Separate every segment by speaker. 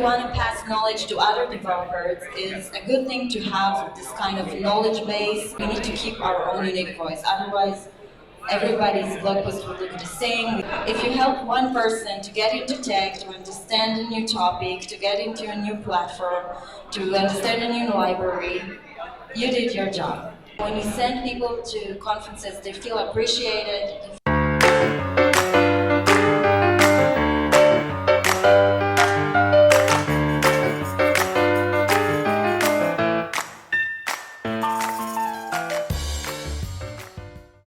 Speaker 1: you want to pass knowledge to other developers, it's a good thing to have this kind of knowledge base. We need to keep our own unique voice, otherwise everybody's blog post will look the same. If you help one person to get into tech, to understand a new topic, to get into a new platform, to understand a new library, you did your job. When you send people to conferences, they feel appreciated.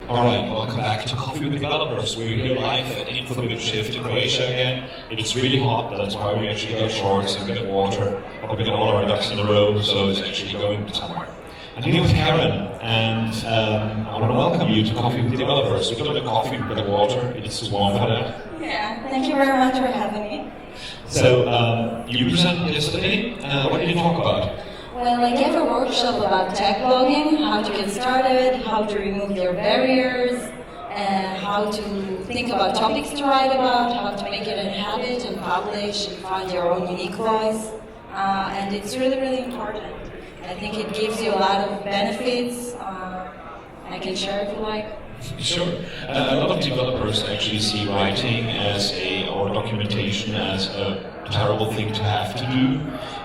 Speaker 2: Alright, welcome back to Coffee with Developers. We're here live at Infobip Shift in Croatia again. It's really hot, that's why we actually got shorts and got water. We got all our ducks in a row, so it's actually going somewhere. I'm here with Keren, and I want to welcome you to Coffee with Developers. We got a coffee, we got a water, it's too warm for that.
Speaker 1: Yeah, thank you very much for having me.
Speaker 2: So, you presented yesterday, what did you talk about?
Speaker 1: Well, I gave a workshop about tech blogging, how to get started, how to remove your barriers, and how to think about topics to write about, how to make it a habit and publish and find your own unique voice. And it's really, really important. I think it gives you a lot of benefits. I can share if you like.
Speaker 2: Sure. A lot of developers actually see writing or documentation as a terrible thing to have to do.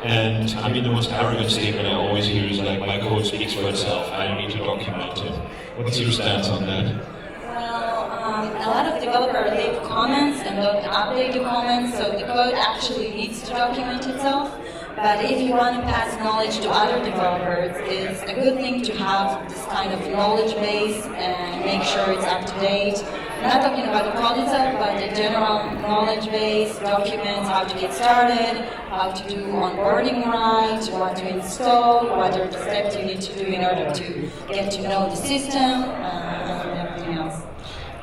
Speaker 2: And I mean, the most arrogant statement I always hear is like, my code speaks for itself, I don't need to document it. What's your stance on that?
Speaker 1: Well, a lot of developers leave comments and don't update the comments, so the code actually needs to document itself. But if you want to pass knowledge to other developers, it's a good thing to have this kind of knowledge base and make sure it's up to date. I'm not talking about the code itself, but the general knowledge base, documents, how to get started, how to do onboarding right, what to install, what are the steps you need to do in order to get to know the system, and everything else.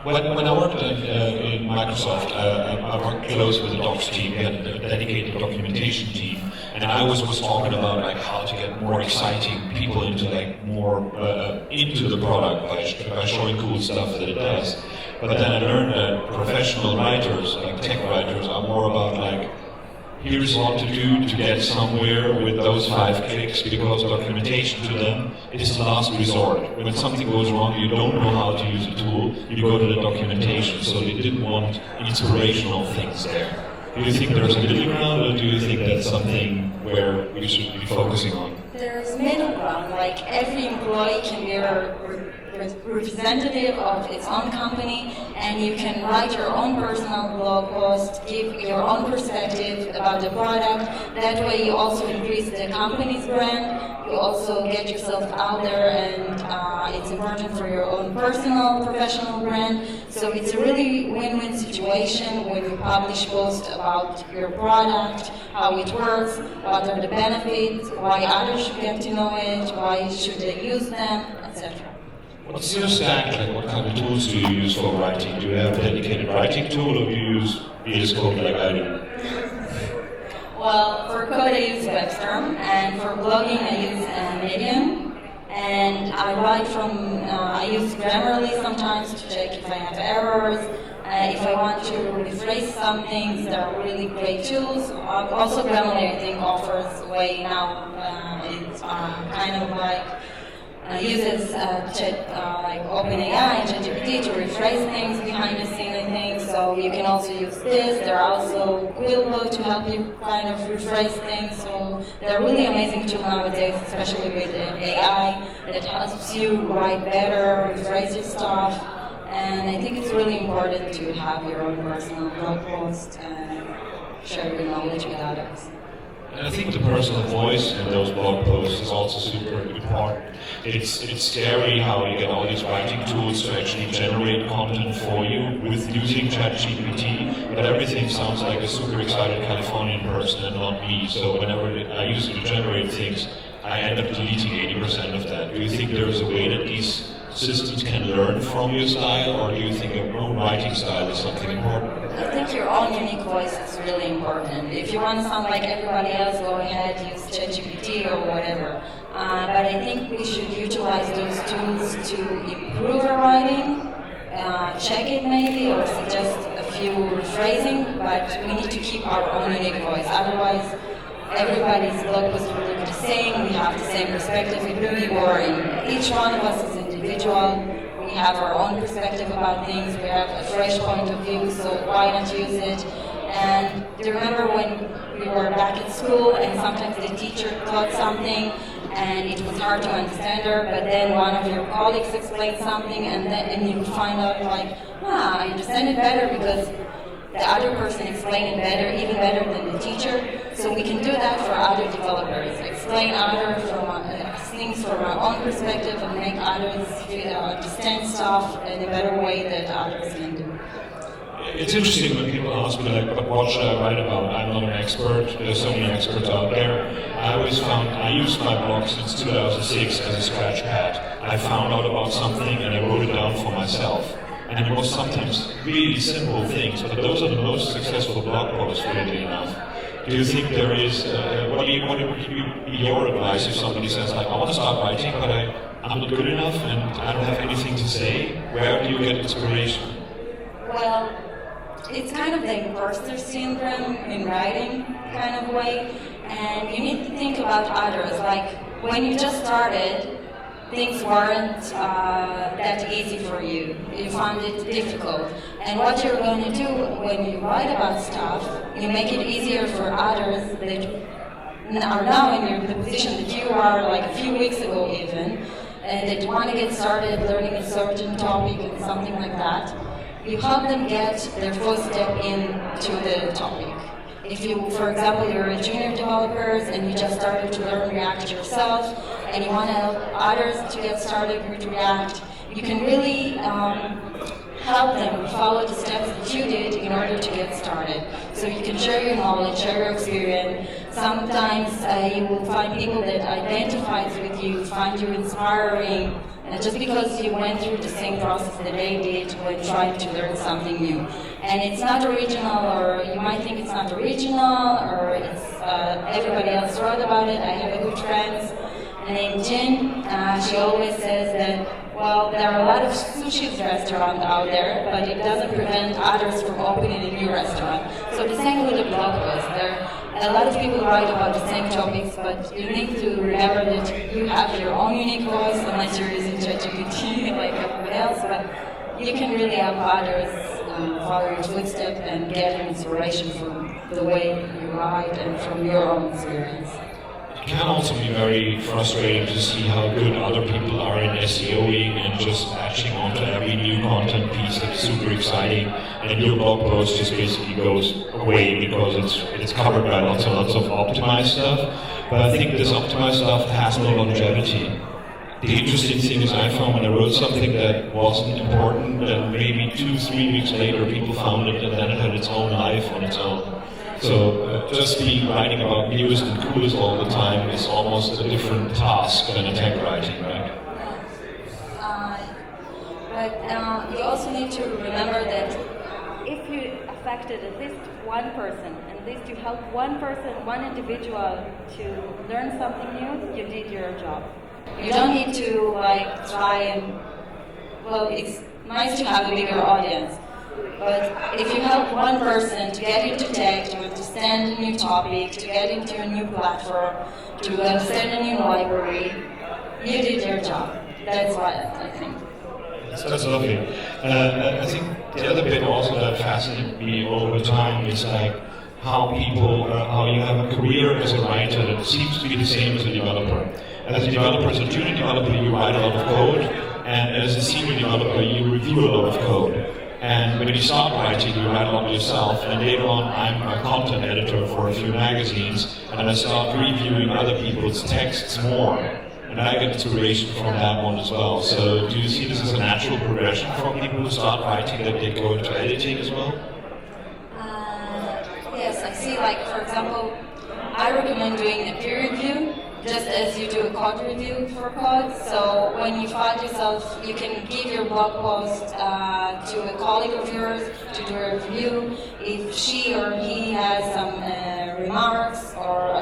Speaker 2: When I worked in Microsoft, I worked close with the docs team. We had a dedicated documentation team, and I was talking about like how to get more exciting people into into the product by showing cool stuff that it does. But then I learned that professional writers, like tech writers, are more about like, here's what to do to get somewhere with those 5 clicks, because documentation to them is the last resort. When something goes wrong, you don't know how to use a tool, you go to the documentation, so they didn't want inspirational things there. Do you think there's a middle ground, or do you think that's something where we should be focusing on?
Speaker 1: There's middle ground, like every employee can be a representative of its own company, and you can write your own personal blog post, give your own perspective about the product. That way you also increase the company's brand, you also get yourself out there, and it's important for your own personal, professional brand. So it's a really win-win situation when you publish posts about your product, how it works, what are the benefits, why others should get to know it, why should they use them, etc.
Speaker 2: What's your stack? Like, what kind of tools do you use for writing? Do you have a dedicated writing tool, or do you use VS Code like I do?
Speaker 1: Well, for code I use WebStorm, and for blogging I use Medium. And I use Grammarly sometimes to check if I have errors. If I want to rephrase some things, there are really great tools. Also, Grammarly I think offers a way now. It's kind of like uses like OpenAI and ChatGPT to rephrase things behind the scene, I think. So you can also use this. There are also Quillbot to help you kind of rephrase things. So they're really amazing tools nowadays, especially with AI, that helps you write better, rephrase your stuff. And I think it's really important to have your own personal blog post and share your knowledge with others.
Speaker 2: And I think the personal voice in those blog posts is also super important. It's scary how you get all these writing tools to actually generate content for you with using ChatGPT, but everything sounds like a super excited Californian person and not me. So whenever I use it to generate things, I end up deleting 80% of that. Do you think there's a way that these systems can learn from your style, or do you think your own writing style is something important?
Speaker 1: I think your own unique voice is really important. If you want to sound like everybody else, go ahead, use ChatGPT or whatever. But I think we should utilize those tools to improve our writing, check it maybe, or suggest a few rephrasing, but we need to keep our own unique voice. Otherwise, everybody's blog post will look the same, we have the same perspective with who you are, and each one of us is individual. We have our own perspective about things, we have a fresh point of view, so why not use it? And do you remember when we were back at school and sometimes the teacher taught something and it was hard to understand her, but then one of your colleagues explained something and you find out like, I understand it better because the other person explained it better, even better than the teacher. So we can do that for other developers, explain other things from our own perspective and make others understand stuff in a better way that others can do.
Speaker 2: It's interesting when people ask me, like, but what should I write about? I'm not an expert. There's so many experts out there. I always found, I used my blog since 2006 as a scratch pad. I found out about something and I wrote it down for myself. And it was sometimes really simple things, but those are the most successful blog posts, weirdly enough. Do you think there is, what would be your advice if somebody says, like, I want to start writing, but I'm not good enough and I don't have anything to say? Where do you get inspiration?
Speaker 1: Well, it's kind of the imposter syndrome in writing kind of way, and you need to think about others. Like, when you just started, things weren't that easy for you. You found it difficult. And what you're going to do when you write about stuff, you make it easier for others that are now in the position that you are like a few weeks ago even, and that want to get started learning a certain topic and something like that. You help them get their first step into the topic. If you, for example, you're a junior developer and you just started to learn React yourself and you want to help others to get started with React, you can really help them follow the steps that you did in order to get started. So you can share your knowledge, share your experience. Sometimes you will find people that identify with you, find you inspiring, just because you went through the same process that they did when trying to learn something new. And it's not original, or you might think it's not original, or it's everybody else wrote about it. I have a good friend named Jin. She always says that, well, there are a lot of sushi restaurants out there, but it doesn't prevent others from opening a new restaurant. So the same with the blog post. A lot of people write about the same topics, but you need to remember that you have your own unique voice, unless you're using ChatGPT like everybody else, but you can really help others follow your footsteps and get inspiration from the way you write and from your own experience.
Speaker 2: It can also be very frustrating to see how good other people are in SEOing and just latching onto every new content piece that's super exciting, and your blog post just basically goes away because it's covered by lots and lots of optimized stuff. But I think this optimized stuff has no longevity. The interesting thing is I found when I wrote something that wasn't important, and maybe 2-3 weeks later people found it and then it had its own life on its own. So just being writing about newest and coolest all the time is almost a different task than a tech writing, right?
Speaker 1: But you also need to remember that if you affected at least one person, at least you helped one person, one individual to learn something new, you did your job. You don't need to try and, well, it's nice to have a bigger audience. But if you help one person to get into tech, to understand a new topic, to get into a new platform, to understand a new library, you did your job. That's what I think.
Speaker 2: That's lovely. I think the other bit also that fascinated me over time is like how people, how you have a career as a writer that seems to be the same as a developer. As a developer, as a junior developer, you write a lot of code, and as a senior developer, you review a lot of code. And when you start writing, you write a lot yourself, and later on I'm a content editor for a few magazines, and I start reviewing other people's texts more, and I get inspiration from that one as well. So do you see this as a natural progression for people who start writing, that they go into editing as well?
Speaker 1: Yes, I see, for example, I recommend doing a peer review, just as you do a code review for code. So when you find yourself, you can give your blog post to a colleague of yours to do a review. If she or he has some remarks or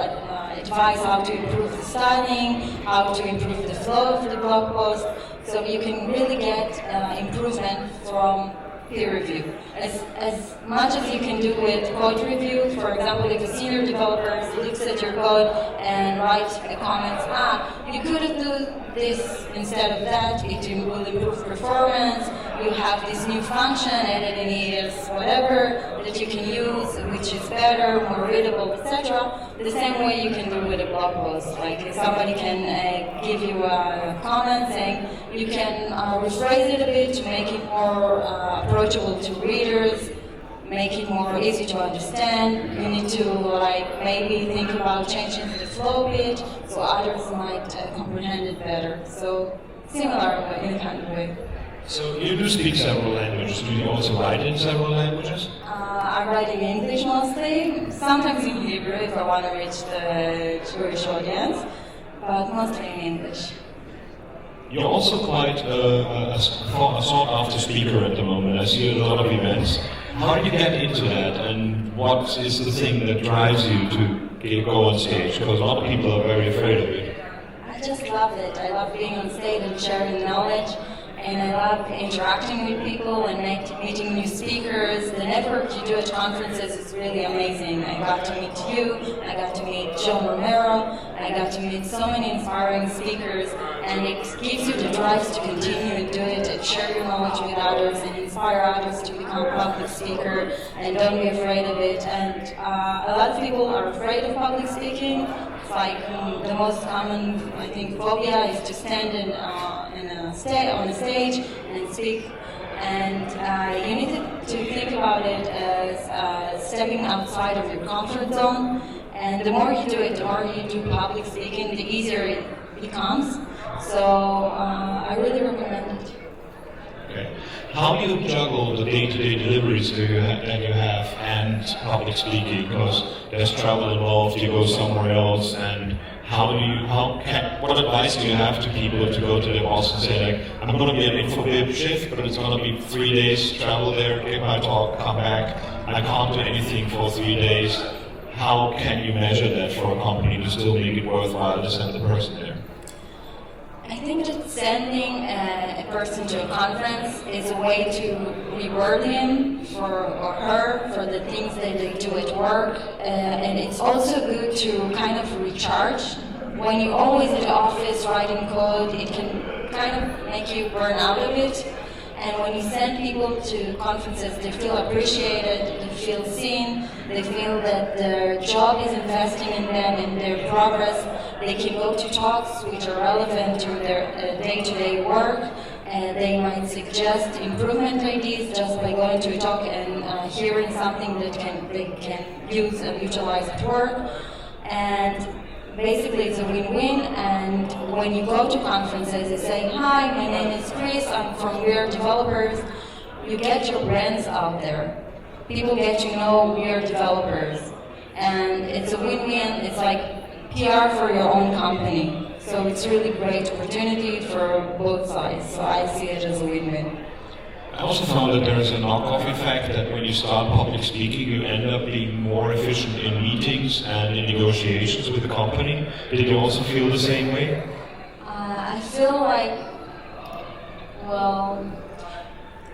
Speaker 1: advice how to improve the styling, how to improve the flow of the blog post, so you can really get improvement from peer review. As much as you can do with code review, for example, if a senior developer looks at your code and write the comments, you could have done this instead of that, it will improve performance, you have this new function, editing is whatever, that you can use, which is better, more readable, etc. The same way you can do with a blog post. Like if somebody can give you a comment saying, you can rephrase it a bit to make it more approachable to readers, make it more easy to understand. You need to maybe think about changing the flow a bit so others might comprehend it better. So similar in a kind of way.
Speaker 2: So you do speak several languages. Do you also write in several languages?
Speaker 1: I write in English mostly, sometimes in Hebrew if I want to reach the Jewish audience, but mostly in English.
Speaker 2: You're also quite a sought-after speaker at the moment. I see a lot of events. How do you get into that, and what is the thing that drives you to go on stage? Because a lot of people are very afraid of it.
Speaker 1: I just love it. I love being on stage and sharing knowledge, and I love interacting with people and meeting new speakers. The network you do at conferences is really amazing. I got to meet you, I got to meet John Romero, I got to meet so many inspiring speakers, and it gives you the drive to continue and do it and share your knowledge with others and inspire others to become a public speaker, and don't be afraid of it. And a lot of people are afraid of public speaking. It's like the most common, I think, phobia is to stand on a stage and speak. And you need to think about it as stepping outside of your comfort zone. And the more you do it, the more you do public speaking, the easier it becomes. So I really recommend it.
Speaker 2: Okay. How do you juggle the day-to-day deliveries that you have and public speaking? Because there's travel involved, you go somewhere else, and what advice do you have to people to go to their boss and say, like, I'm going to be an Infobip Shift, but it's going to be 3 days, travel there, give my talk, come back, I can't do anything for 3 days. How can you measure that for a company to still make it worthwhile to send the person there?
Speaker 1: I think that sending a person to a conference is a way to reward him or her for the things that they do at work, and it's also good to kind of recharge. When you're always at the office writing code, it can kind of make you burn out of it. And when you send people to conferences, they feel appreciated, they feel seen, they feel that their job is investing in them, in their progress. They can go to talks which are relevant to their day-to-day work, and they might suggest improvement ideas just by going to a talk and hearing something that they can use and utilize at work. And basically it's a win-win, and when you go to conferences you say, hi, my name is Chris, I'm from WeAreDevelopers. You get your brands out there. People get to know WeAreDevelopers, and it's a win-win. It's like PR for your own company. So it's really great opportunity for both sides. So I see it as a win-win.
Speaker 2: I also found that there is a knockoff effect that when you start public speaking, you end up being more efficient in meetings and in negotiations with the company. Did you also feel the same way?
Speaker 1: I feel like, well,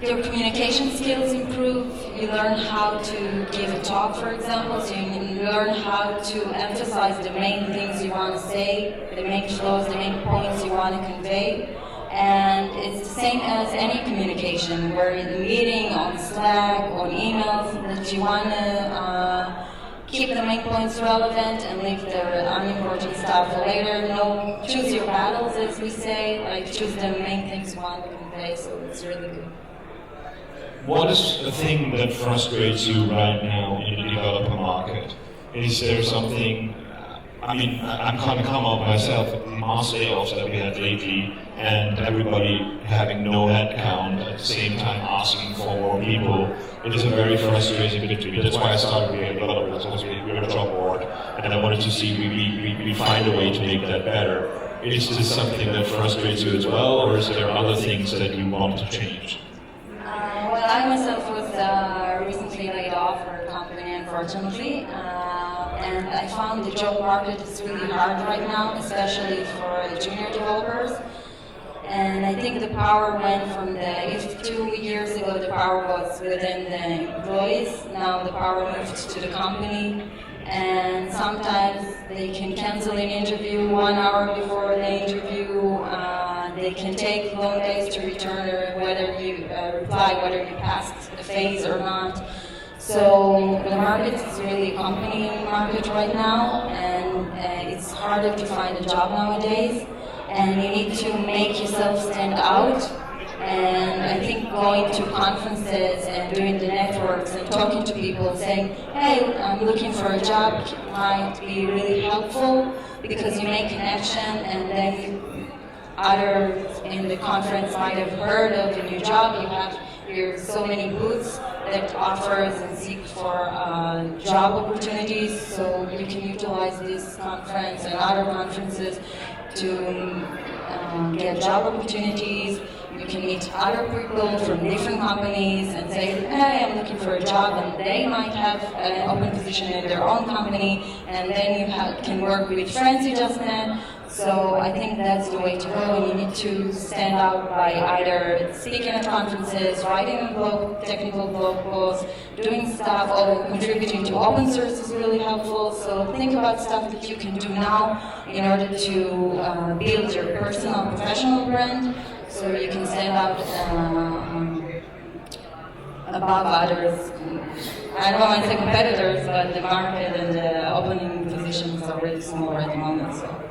Speaker 1: your communication skills improve. You learn how to give a talk, for example, so you learn how to emphasize the main things you want to say, the main flows, the main points you want to convey. And it's the same as any communication, where in the meeting, on Slack, on emails, that you want to keep the main points relevant and leave the unimportant stuff for later. Choose your battles, as we say, like choose the main things you want to convey, so it's really good.
Speaker 2: What is the thing that frustrates you right now in the developer market? Is there something, I'm kind of come out myself with the mass layoffs that we had lately, and everybody having no headcount at the same time asking for more people. It is a very frustrating bit to me. That's why I started WeAreDevelopers, because we're a job board, and I wanted to see we find a way to make that better. Is this something that frustrates you as well, or is there other things that you want to change?
Speaker 1: Well, I myself was recently laid off for a company, unfortunately, and I found the job market is really hard right now, especially for junior developers. And I think the power went from if 2 years ago the power was within the employees, now the power moved to the company. and sometimes they can cancel an interview 1 hour before the interview. They can take long days to return, or whether you reply, whether you passed the phase or not. So the market is really a company market right now, and it's harder to find a job nowadays. And you need to make yourself stand out. And I think going to conferences and doing the networks and talking to people, saying, hey, I'm looking for a job, might be really helpful, because you make connection, and then others in the conference might have heard of a new job. You have here so many booths that offers and seek for job opportunities, so you can utilize this conference and other conferences to get job opportunities. You can meet other people from different companies and say, hey, I'm looking for a job, and they might have an open position in their own company, and then you can work with friends you just met. So I think that's the way to go, and you need to stand out by either speaking at conferences, writing a blog, technical blog posts, doing stuff, or contributing to open source is really helpful. So think about stuff that you can do now in order to build your personal, professional brand, so you can stand out above others. I don't want to say competitors, but the market and the opening positions are really small at the moment. So.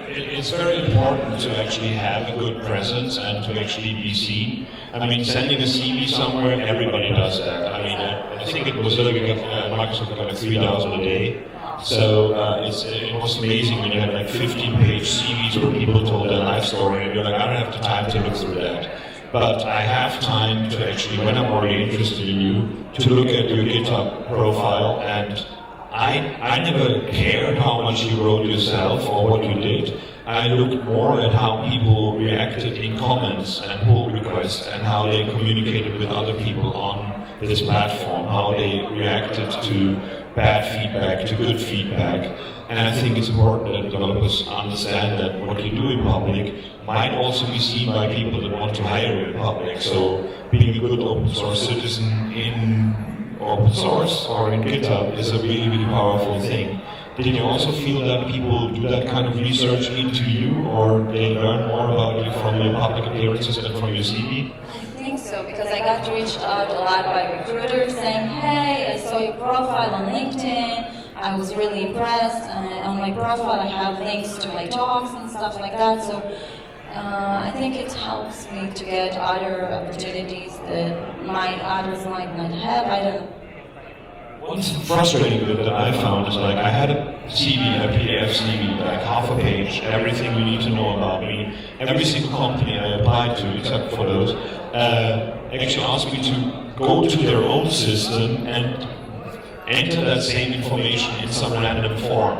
Speaker 2: It's very important to actually have a good presence and to actually be seen. I mean, sending a CV somewhere, everybody does that. I mean, I think it was Microsoft got like 3,000 a day. So it was amazing when you had like 15-page CVs where people told their life story, and you're like, I don't have the time to look through that. But I have time to actually, when I'm already interested in you, to look at your GitHub profile, and I never cared how much you wrote yourself or what you did. I looked more at how people reacted in comments and pull requests, and how they communicated with other people on this platform, how they reacted to bad feedback, to good feedback. And I think it's important that developers understand that what you do in public might also be seen by people that want to hire you in public. So being a good open source citizen in open source or in GitHub is a really, really powerful thing. Did you also feel that people do that kind of research into you, or they learn more about you from your public appearances than from your CV?
Speaker 1: I think so, because I got reached out a lot by recruiters saying, hey, I saw your profile on LinkedIn, I was really impressed, and on my profile I have links to my talks and stuff like that. So I think it helps me to get other opportunities that others might not have. I don't know.
Speaker 2: What's frustrating with it that I found is, like, I had a CV, a PDF CV, like half a page, everything you need to know about me. Every single company I applied to, except for those, actually asked me to go to their own system and enter that same information in some random form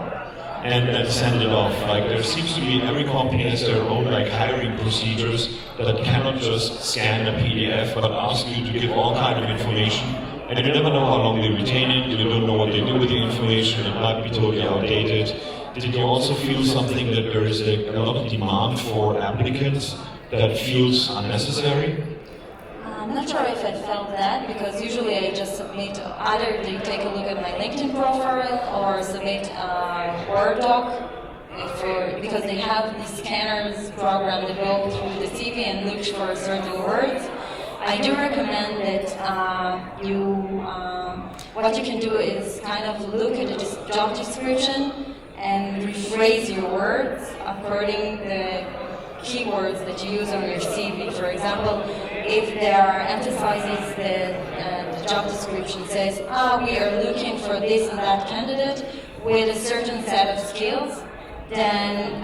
Speaker 2: and then send it off. Like, there seems to be, every company has their own like hiring procedures that cannot just scan a PDF but ask you to give all kind of information. And you never know how long they retain it, you don't know what they do with the information, it might be totally outdated. Did you also feel something that there is a lot of demand for applicants that feels unnecessary?
Speaker 1: I'm not sure if I felt that, because usually I just submit, either they take a look at my LinkedIn profile or submit a Word doc, because they have the scanners program that go through the CV and look for certain words. I do recommend that what you can do is kind of look at the job description and rephrase your words according to the keywords that you use on your CV. For example, if there are emphasizes that the job description says, we are looking for this and that candidate with a certain set of skills, then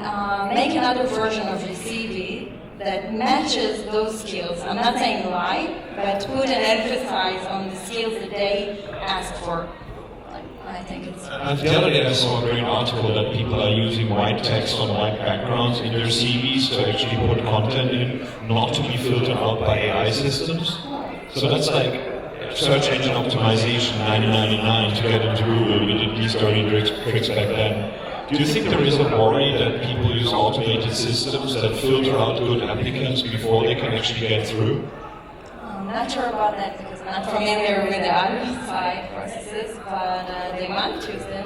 Speaker 1: make another version of your CV that matches those skills. I'm not saying lie, but put an emphasis on the skills that they ask for. I think it's...
Speaker 2: The other day I saw a great article that people are using white text on white backgrounds in their CVs to actually put content in, not to be filtered out by AI systems. So that's like search engine optimization 1999 to get into Google. We did these dirty tricks back then. Do you think there is a worry that people use automated systems that filter out good applicants before they can actually get through?
Speaker 1: I'm not sure about that, because not familiar with the other side processes, but they might choose it.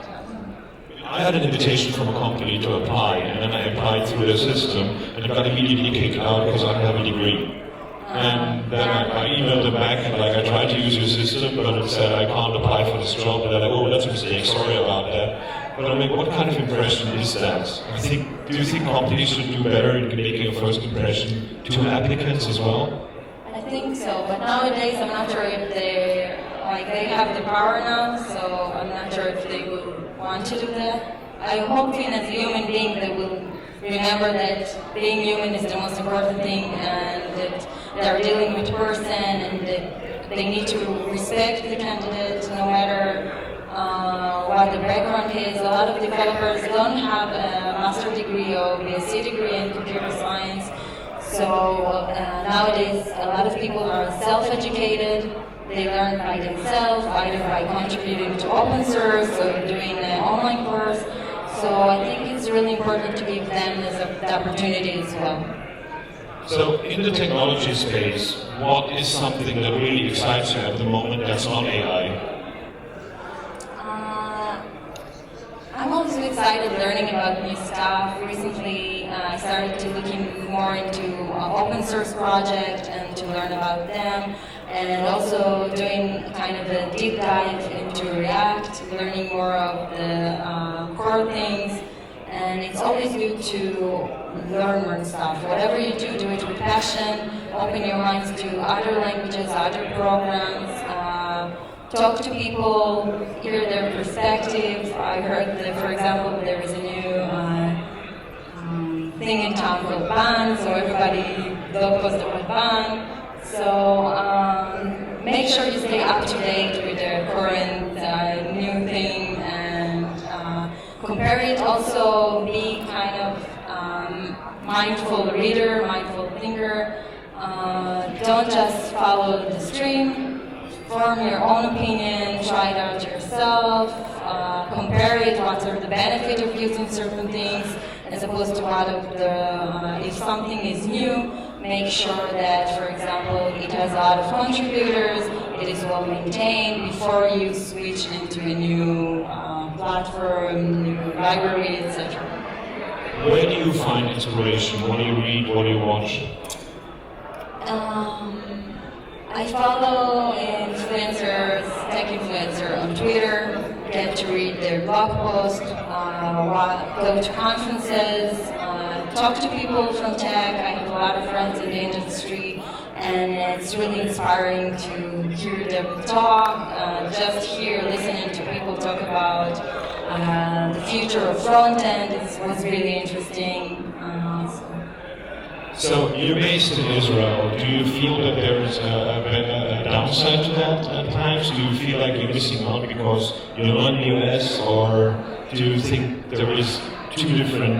Speaker 2: I had an invitation from a company to apply, and then I applied through their system, and I got immediately kicked out because I don't have a degree. And then I emailed them back, and like I tried to use your system, but it said I can't apply for this job. And they're like, oh, that's a mistake. Sorry about that. But I mean, what kind of impression is that? Do you think companies should do better in making a first impression to applicants as well?
Speaker 1: I think so, but nowadays I'm not sure if they have the power now, so I'm not sure if they will want to do that. I'm hoping as a human being they will remember that being human is the most important thing, and that they're dealing with a person, and that they need to respect the candidate no matter what the background is. A lot of developers don't have a master's degree or BSc degree in computer science. So nowadays, a lot of people are self-educated. They learn by themselves, either by contributing to open source or doing an online course. So I think it's really important to give them the opportunity as well.
Speaker 2: So in the technology space, what is something that really excites you at the moment that's not AI?
Speaker 1: I'm also excited learning about new stuff. Recently, I started to looking more into open source projects and to learn about them, and also doing kind of a deep dive into React, learning more of the core things. And it's always good to learn more stuff. Whatever you do, do it with passion. Open your minds to other languages, other programs. Talk to people, hear their perspective. I heard that, for example, there is a new thing in town called ban, so everybody blog post about ban. So make sure you stay up to date with the current new thing and compare it. Also be kind of mindful reader, mindful thinker. Don't just follow the stream. Form your own opinion, try it out yourself, compare it, what are the benefits of using certain things, as opposed to what of the, if something is new, make sure that, for example, it has a lot of contributors, it is well maintained before you switch into a new platform, new library, etc.
Speaker 2: Where do you find inspiration? What do you read? What do you watch?
Speaker 1: I follow influencers, tech influencers on Twitter, get to read their blog posts, go to conferences, talk to people from tech. I have a lot of friends in the industry, and it's really inspiring to hear them talk, just hear, listening to people talk about the future of front-end. It was really interesting.
Speaker 2: So you're based in Israel. Do you feel that there is a downside to that at times? Do you feel like you're missing out because you're not in the US, or do you think there is two different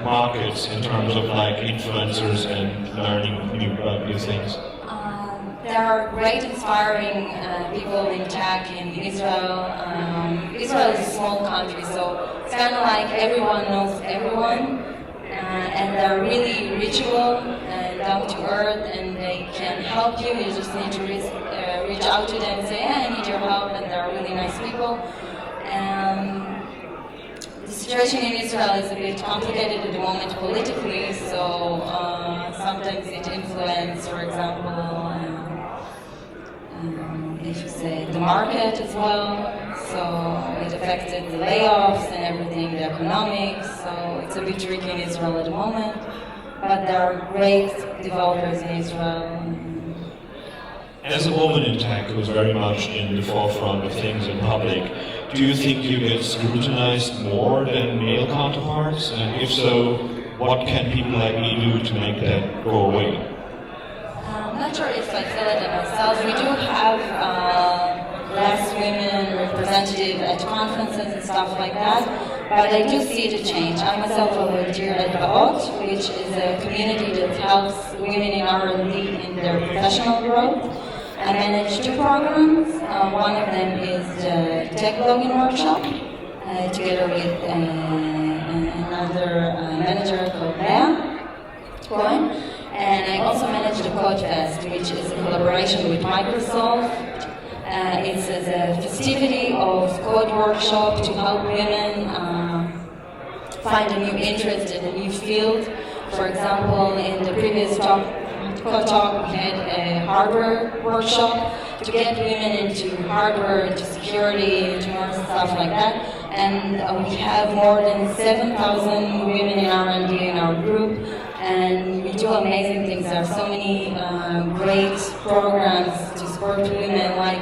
Speaker 2: markets in terms of like influencers and learning new things?
Speaker 1: There are great, inspiring people in tech in Israel. Israel is a small country, so it's kind of like everyone knows everyone. And they're really reachable and down to earth, and they can help you. You just need to reach out to them and say, hey, I need your help, and they're really nice people. The situation in Israel is a bit complicated at the moment politically, so sometimes it influences, for example, if you say the market as well. So it affected the layoffs and everything, the economics. So it's a bit tricky in Israel at the moment. But there are great developers in Israel.
Speaker 2: As a woman in tech who's very much in the forefront of things in public, do you think you get scrutinized more than male counterparts? And if so, what can people like me do to make that go away?
Speaker 1: I'm not sure if I feel it myself. We do have less women representative at conferences and stuff like that, but I do see the change. I myself volunteer at WeAreDevelopers, which is a community that helps women in R&D in their professional growth. I manage two programs. One of them is the tech blogging workshop, together with another manager called Keren. And I also manage the Code Fest, which is a collaboration with Microsoft It's a festivity of code workshop to help women find a new interest in a new field. For example, in the previous talk, we had a hardware workshop to get women into hardware, into security, into more stuff like that. And we have more than 7,000 women in R&D in our group, and we do amazing things. There are so many great programs to support women, like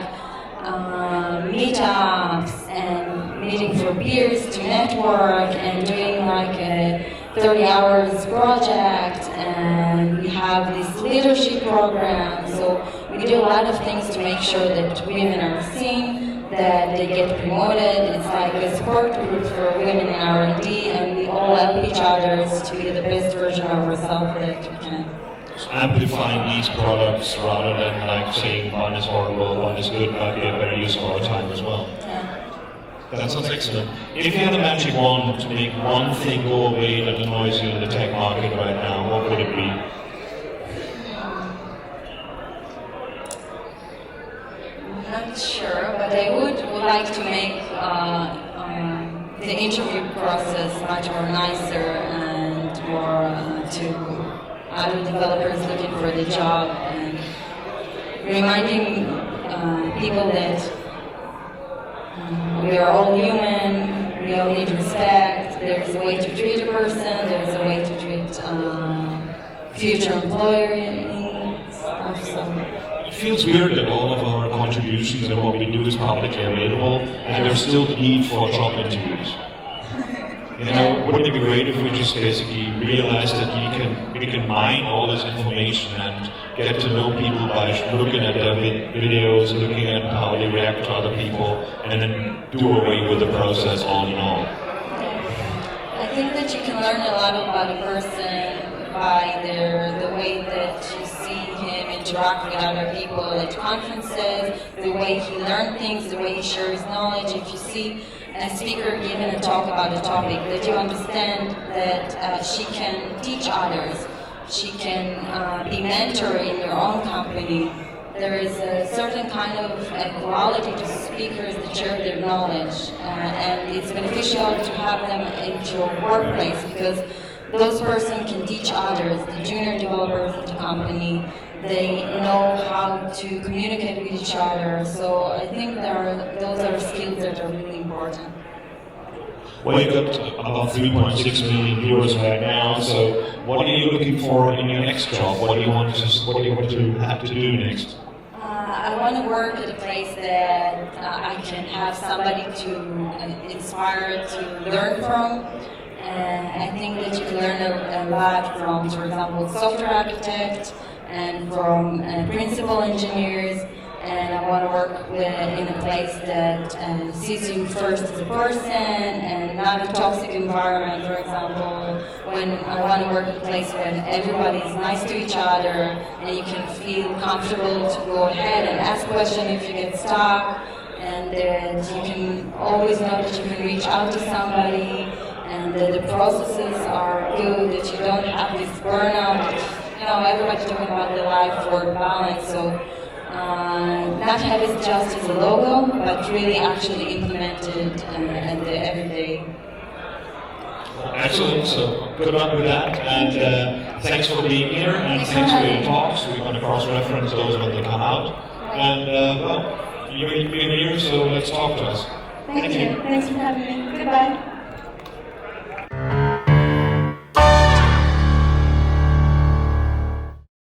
Speaker 1: meetups and meeting for peers to network and doing like a 30 hours project, and we have this leadership program. So we do a lot of things to make sure that women are seen, that they get promoted. It's like a support group for women in R&D, and we all help each other to be the best version of ourselves that we can.
Speaker 2: Amplifying these products rather than like saying one is horrible, one is good, might be a better use of our time as well.
Speaker 1: Yeah.
Speaker 2: That sounds excellent. If you had a magic wand to make one thing go away that annoys you in the tech market right now, what would it be?
Speaker 1: I'm not sure, but I would like to make the interview process much more nicer and more to other developers looking for the job, and reminding people that we are all human, we all need respect, there's a way to treat a person, there's a way to treat future employer and stuff. So.
Speaker 2: It feels weird that all of our contributions and what we do is publicly available, and there's still the need for job interviews. You know, wouldn't it be great if we just basically realized that we can mine all this information and get to know people by looking at their videos, looking at how they react to other people, and then do away with the process all in all?
Speaker 1: I think that you can learn a lot about a person by the way that you see him interact with other people at conferences, the way he learns things, the way he shares knowledge. If you see a speaker giving a talk about a topic, that you understand that she can teach others, she can be mentor in your own company. There is a certain kind of quality to speakers that share their knowledge, and it's beneficial to have them in your workplace because those persons can teach others, the junior developers in the company. They know how to communicate with each other. So I think those are skills that are really important.
Speaker 2: Well, you've got about 3.6 million viewers right now. So, what are you looking for in your next job? What do you want to have to do next?
Speaker 1: I want to work at a place that I can have somebody to inspire, to learn from. I think that you can learn a lot from, for example, software architects and from principal engineers. And I want to work in a place that sees you first as a person and not a toxic environment. For example, when I want to work in a place where everybody is nice to each other and you can feel comfortable to go ahead and ask questions if you get stuck, and that you can always know that you can reach out to somebody, and that the processes are good, that you don't have this burnout. You know, everybody's talking about the life-work balance, so not have it just as a logo, but really actually implemented in the everyday.
Speaker 2: Excellent, so good luck with that, and thanks for being here, and thanks for your talks. We're going to cross-reference those when they come out, and well, you're here, so let's talk to us.
Speaker 1: Thank you. Thanks for having me. Goodbye.